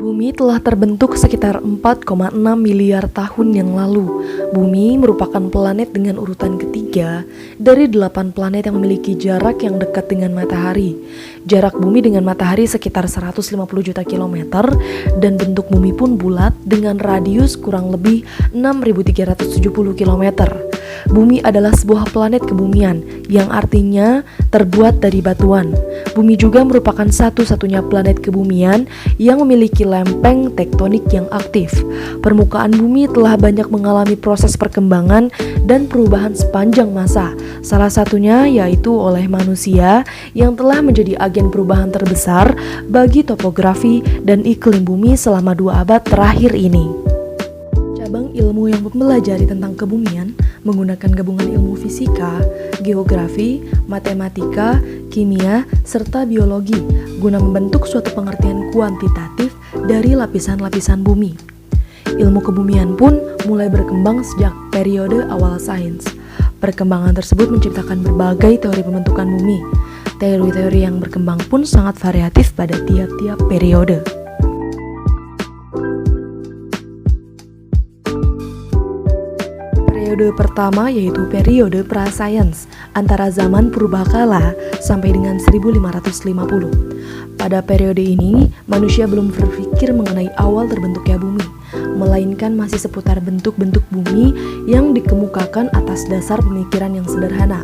Bumi telah terbentuk sekitar 4,6 miliar tahun yang lalu. Bumi merupakan planet dengan urutan ketiga dari 8 planet yang memiliki jarak yang dekat dengan matahari. Jarak bumi dengan matahari sekitar 150 juta kilometer dan bentuk bumi pun bulat dengan radius kurang lebih 6.370 kilometer. Bumi adalah sebuah planet kebumian yang artinya terbuat dari batuan. Bumi juga merupakan satu-satunya planet kebumian yang memiliki lempeng tektonik yang aktif. Permukaan bumi telah banyak mengalami proses perkembangan dan perubahan sepanjang masa. Salah satunya yaitu oleh manusia yang telah menjadi agen perubahan terbesar bagi topografi dan iklim bumi selama 2 abad terakhir ini. Cabang ilmu yang mempelajari tentang kebumian menggunakan gabungan ilmu fisika, geografi, matematika, kimia, serta biologi guna membentuk suatu pengertian kuantitatif dari lapisan-lapisan bumi. Ilmu kebumian pun mulai berkembang sejak periode awal sains. Perkembangan tersebut menciptakan berbagai teori pembentukan bumi. Teori-teori yang berkembang pun sangat variatif pada tiap-tiap periode. Periode pertama yaitu periode prasains antara zaman purbakala sampai dengan 1550. Pada periode ini, manusia belum berpikir mengenai awal terbentuknya bumi, melainkan masih seputar bentuk-bentuk bumi yang dikemukakan atas dasar pemikiran yang sederhana.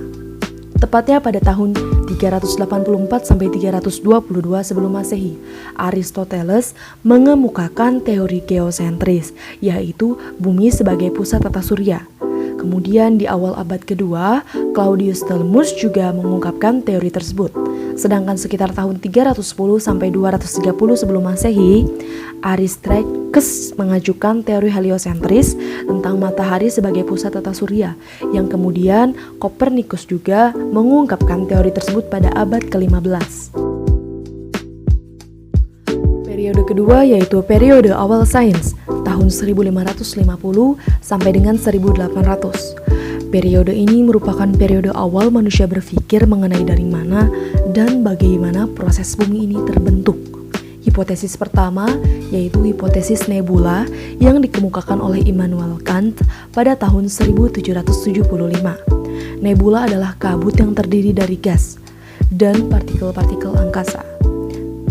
Tepatnya pada tahun 384 sampai 322 sebelum Masehi, Aristoteles mengemukakan teori geosentris, yaitu bumi sebagai pusat tata surya. Kemudian di awal abad kedua, Claudius Thelmus juga mengungkapkan teori tersebut. Sedangkan sekitar tahun 310 sampai 230 sebelum Masehi, Aristarchus mengajukan teori heliosentris tentang matahari sebagai pusat tata surya, yang kemudian Copernicus juga mengungkapkan teori tersebut pada abad ke-15. Periode kedua yaitu periode awal sains, tahun 1550 sampai dengan 1800. Periode ini merupakan periode awal manusia berpikir mengenai dari mana dan bagaimana proses bumi ini terbentuk. Hipotesis pertama yaitu hipotesis nebula yang dikemukakan oleh Immanuel Kant pada tahun 1775. Nebula adalah kabut yang terdiri dari gas dan partikel-partikel angkasa.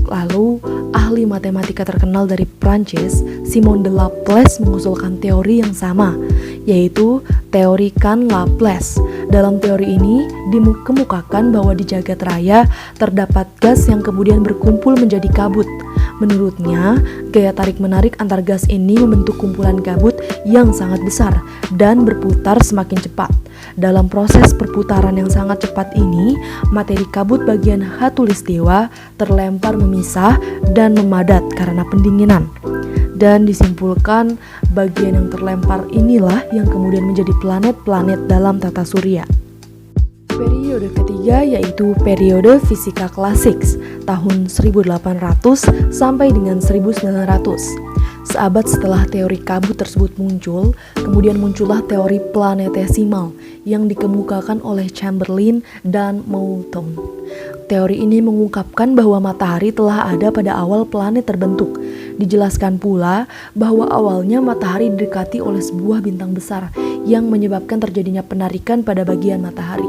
Lalu, ahli matematika terkenal dari Prancis, Simon de Laplace mengusulkan teori yang sama, yaitu teori Kahn-Laplace. Dalam teori ini dikemukakan bahwa di jagat raya terdapat gas yang kemudian berkumpul menjadi kabut. Menurutnya, gaya tarik-menarik antar gas ini membentuk kumpulan kabut yang sangat besar dan berputar semakin cepat. Dalam proses perputaran yang sangat cepat ini, materi kabut bagian khatulistiwa terlempar memisah dan memadat karena pendinginan. Dan disimpulkan, bagian yang terlempar inilah yang kemudian menjadi planet-planet dalam tata surya. Periode ketiga yaitu periode fisika klasik, tahun 1800 sampai dengan 1900. Seabad setelah teori kabut tersebut muncul, kemudian muncullah teori planetesimal yang dikemukakan oleh Chamberlin dan Moulton. Teori ini mengungkapkan bahwa matahari telah ada pada awal planet terbentuk. Dijelaskan pula bahwa awalnya matahari didekati oleh sebuah bintang besar yang menyebabkan terjadinya penarikan pada bagian matahari.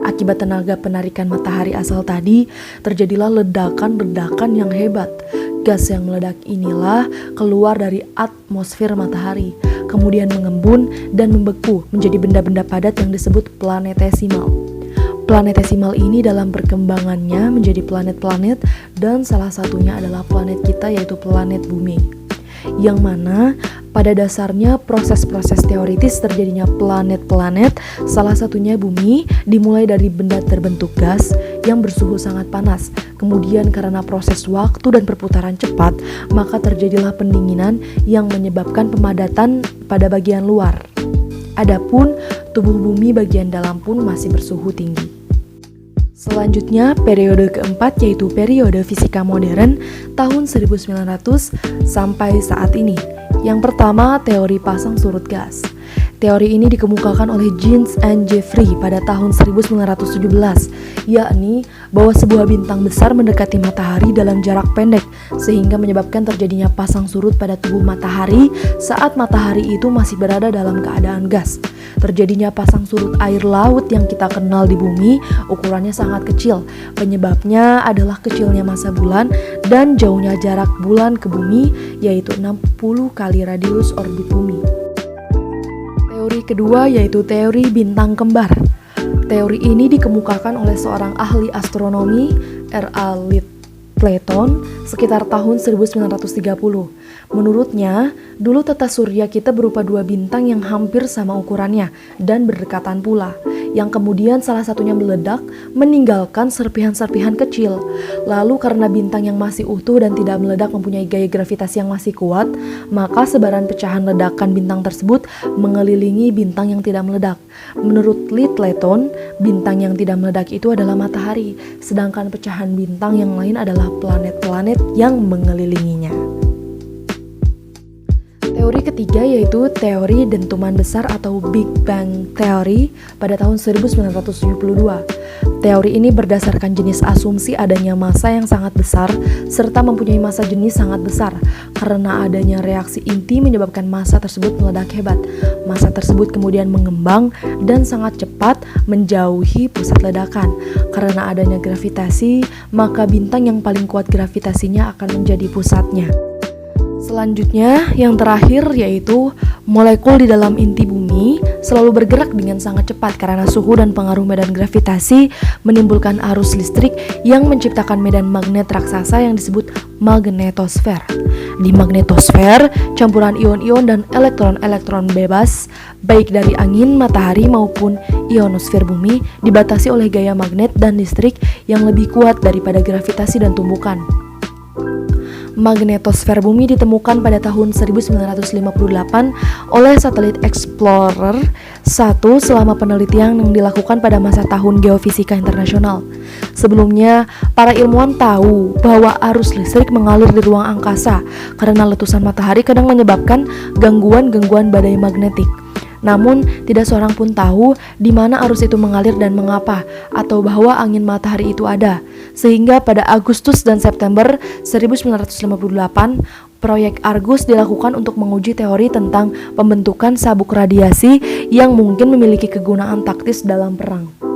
Akibat tenaga penarikan matahari asal tadi, terjadilah ledakan-ledakan yang hebat. Gas yang meledak inilah keluar dari atmosfer matahari, kemudian mengembun dan membeku menjadi benda-benda padat yang disebut planetesimal. Planetesimal ini dalam perkembangannya menjadi planet-planet dan salah satunya adalah planet kita yaitu planet bumi. Yang mana pada dasarnya proses-proses teoritis terjadinya planet-planet, salah satunya bumi, dimulai dari benda terbentuk gas yang bersuhu sangat panas. Kemudian karena proses waktu dan perputaran cepat, maka terjadilah pendinginan yang menyebabkan pemadatan pada bagian luar. Adapun tubuh bumi bagian dalam pun masih bersuhu tinggi. Selanjutnya, periode keempat yaitu periode fisika modern tahun 1900 sampai saat ini. Yang pertama, teori pasang surut gas. Teori ini dikemukakan oleh Jeans and Jeffrey pada tahun 1917, yakni bahwa sebuah bintang besar mendekati matahari dalam jarak pendek sehingga menyebabkan terjadinya pasang surut pada tubuh matahari saat matahari itu masih berada dalam keadaan gas. Terjadinya pasang surut air laut yang kita kenal di bumi ukurannya sangat kecil. Penyebabnya adalah kecilnya massa bulan dan jauhnya jarak bulan ke bumi, yaitu 60 kali radius orbit bumi. Teori kedua yaitu teori bintang kembar. Teori ini dikemukakan oleh seorang ahli astronomi, R.A. Littleton, sekitar tahun 1930. Menurutnya, dulu tata surya kita berupa dua bintang yang hampir sama ukurannya dan berdekatan pula, yang kemudian salah satunya meledak, meninggalkan serpihan-serpihan kecil. Lalu karena bintang yang masih utuh dan tidak meledak mempunyai gaya gravitasi yang masih kuat, maka sebaran pecahan ledakan bintang tersebut mengelilingi bintang yang tidak meledak. Menurut Littleton, bintang yang tidak meledak itu adalah matahari, sedangkan pecahan bintang yang lain adalah planet-planet yang mengelilinginya. Teori ketiga yaitu teori dentuman besar atau Big Bang Theory pada tahun 1972. Teori ini berdasarkan jenis asumsi adanya massa yang sangat besar serta mempunyai massa jenis sangat besar. Karena adanya reaksi inti menyebabkan massa tersebut meledak hebat. Massa tersebut kemudian mengembang dan sangat cepat menjauhi pusat ledakan. Karena adanya gravitasi, maka bintang yang paling kuat gravitasinya akan menjadi pusatnya. Selanjutnya, yang terakhir yaitu molekul di dalam inti bumi selalu bergerak dengan sangat cepat karena suhu dan pengaruh medan gravitasi menimbulkan arus listrik yang menciptakan medan magnet raksasa yang disebut magnetosfer. Di magnetosfer, campuran ion-ion dan elektron-elektron bebas, baik dari angin, matahari maupun ionosfer bumi, dibatasi oleh gaya magnet dan listrik yang lebih kuat daripada gravitasi dan tumbukan. Magnetosfer bumi ditemukan pada tahun 1958 oleh satelit Explorer 1 selama penelitian yang dilakukan pada masa Tahun Geofisika Internasional. Sebelumnya, para ilmuwan tahu bahwa arus listrik mengalir di ruang angkasa karena letusan matahari kadang menyebabkan gangguan-gangguan badai magnetik. Namun, tidak seorang pun tahu di mana arus itu mengalir dan mengapa, atau bahwa angin matahari itu ada. Sehingga pada Agustus dan September 1958, proyek Argus dilakukan untuk menguji teori tentang pembentukan sabuk radiasi yang mungkin memiliki kegunaan taktis dalam perang.